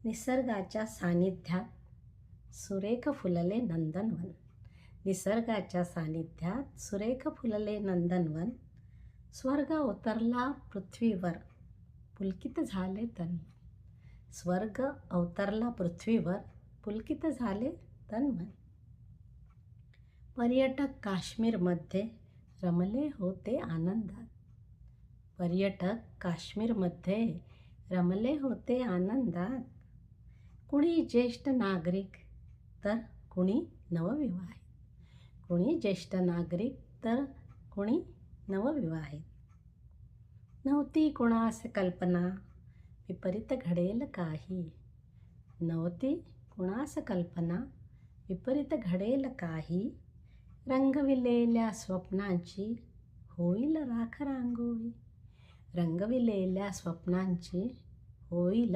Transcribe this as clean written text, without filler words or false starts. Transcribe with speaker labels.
Speaker 1: निसर्गाच्या सानिध्यात सुरेख फुलले नंदनवन. निसर्गाच्या सानिध्यात सुरेख फुलले नंदनवन. स्वर्ग अवतरला पृथ्वीवर, पुलकित झाले तन. स्वर्ग अवतरला पृथ्वीवर, पुलकित झाले तन्मन. पर्यटक काश्मीरमध्ये रमले होते आनंदात. पर्यटक काश्मीरमध्ये रमले होते आनंदात. कुणी ज्येष्ठ नागरिक तर कुणी नवविवाहित. कुणी ज्येष्ठ नागरिक तर कुणी नवविवाहित. नव्हती कुणास कल्पना विपरीत घडेल काही. नव्हती कुणास कल्पना विपरीत घडेल काही. रंगविलेल्या स्वप्नांची होईल राख रांगोळी. रंगविलेल्या स्वप्नांची होईल